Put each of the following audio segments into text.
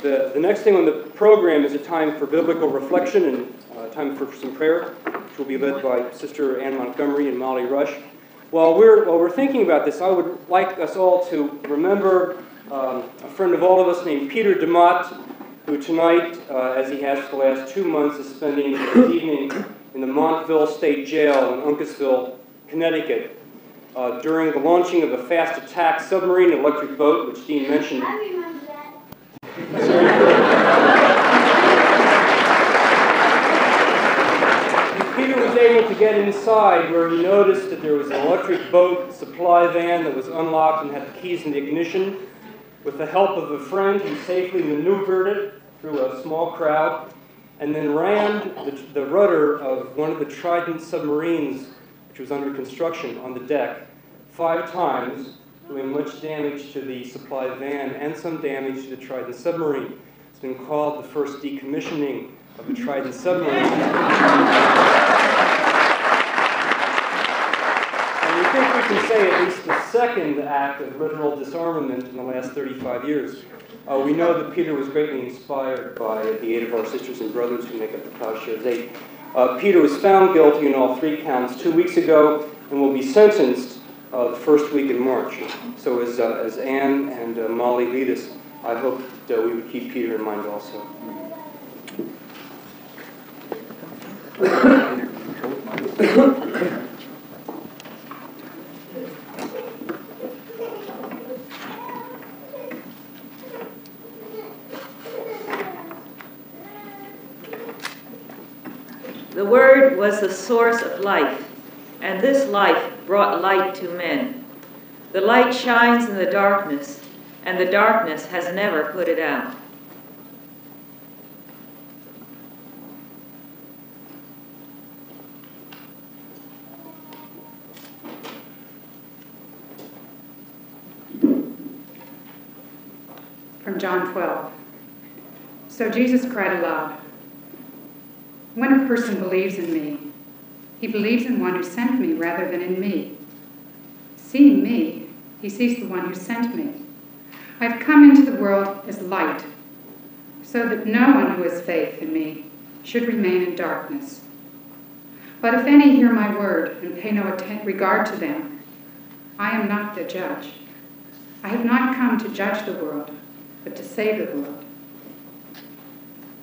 The next thing on the program is a time for biblical reflection and time for some prayer, which will be led by Sister Ann Montgomery and Molly Rush. While we're thinking about this, I would like us all to remember a friend of all of us named Peter DeMott, who tonight, as he has for the last 2 months, is spending his evening in the Montville State Jail in Uncasville, Connecticut, during the launching of a fast attack submarine electric boat, which Dean mentioned. I remember that. Peter was able to get inside, where he noticed that there was an electric boat supply van that was unlocked and had the keys in the ignition. With the help of a friend, he safely maneuvered it through a small crowd and then rammed the rudder of one of the Trident submarines, which was under construction, on the deck 5 times, doing much damage to the supply van and some damage to the Trident submarine. It's been called the first decommissioning of the Trident submarine. And we think we can say at least the second act of literal disarmament in the last 35 years. We know that Peter was greatly inspired by the 8 of our sisters and brothers who make up the Plowshares 8. Peter was found guilty in all 3 counts 2 weeks ago and will be sentenced the first week in March. So as Anne and Molly lead us, I hope that we would keep Peter in mind also. The Word was the source of life, and this life brought light to men. The light shines in the darkness, and the darkness has never put it out. From John 12. So Jesus cried aloud, "When a person believes in me, he believes in one who sent me rather than in me. Seeing me, he sees the one who sent me. I have come into the world as light, so that no one who has faith in me should remain in darkness. But if any hear my word and pay no regard to them, I am not the judge. I have not come to judge the world, but to save the world."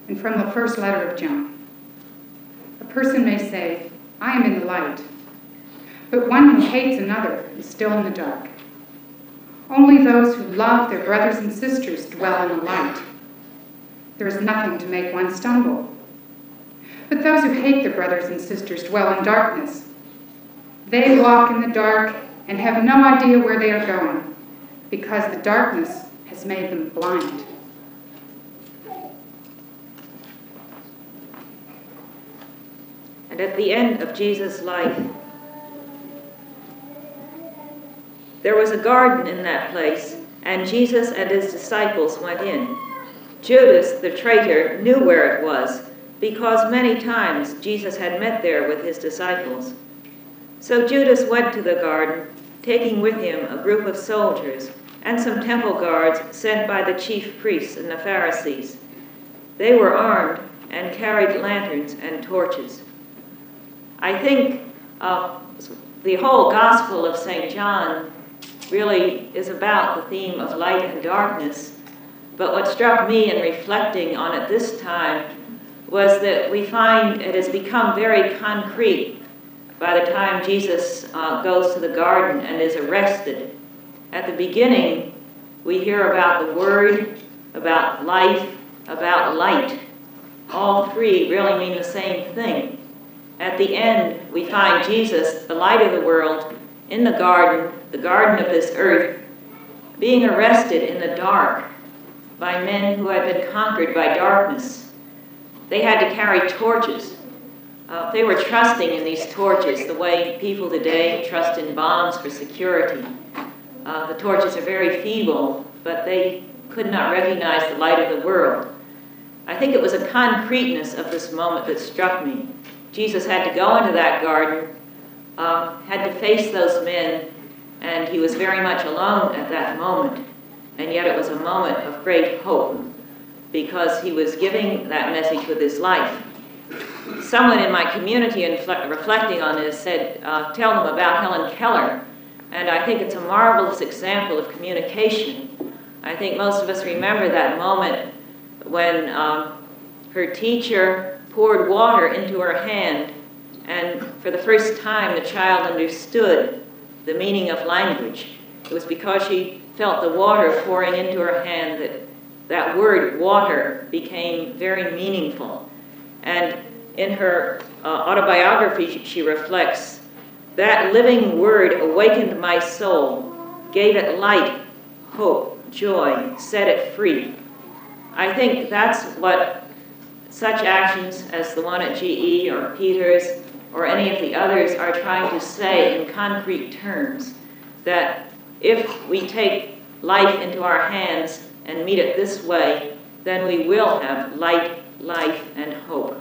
And from the first letter of John. A person may say, "I am in the light," but one who hates another is still in the dark. Only those who love their brothers and sisters dwell in the light. There is nothing to make one stumble. But those who hate their brothers and sisters dwell in darkness. They walk in the dark and have no idea where they are going, because the darkness has made them blind. And at the end of Jesus' life, there was a garden in that place, and Jesus and his disciples went in. Judas, the traitor, knew where it was, because many times Jesus had met there with his disciples. So Judas went to the garden, taking with him a group of soldiers and some temple guards sent by the chief priests and the Pharisees. They were armed and carried lanterns and torches. I think the whole Gospel of St. John really is about the theme of light and darkness. But what struck me in reflecting on it this time was that we find it has become very concrete by the time Jesus goes to the garden and is arrested. At the beginning, we hear about the Word, about life, about light. All 3 really mean the same thing. At the end, we find Jesus, the light of the world, in the garden of this earth, being arrested in the dark by men who had been conquered by darkness. They had to carry torches. They were trusting in these torches the way people today trust in bombs for security. The torches are very feeble, but they could not recognize the light of the world. I think it was a concreteness of this moment that struck me. Jesus had to go into that garden, had to face those men, and he was very much alone at that moment. And yet it was a moment of great hope. because he was giving that message with his life. Someone in my community, reflecting on this, said, tell them about Helen Keller. And I think it's a marvelous example of communication. I think most of us remember that moment when her teacher poured water into her hand, and for the first time the child understood the meaning of language. It was because she felt the water pouring into her hand that that word water became very meaningful. And in her autobiography, she reflects, that living word awakened my soul, gave it light, hope, joy, set it free. I think that's what such actions as the one at GE or Peters or any of the others are trying to say in concrete terms, that if we take life into our hands and meet it this way, then we will have light, life, and hope.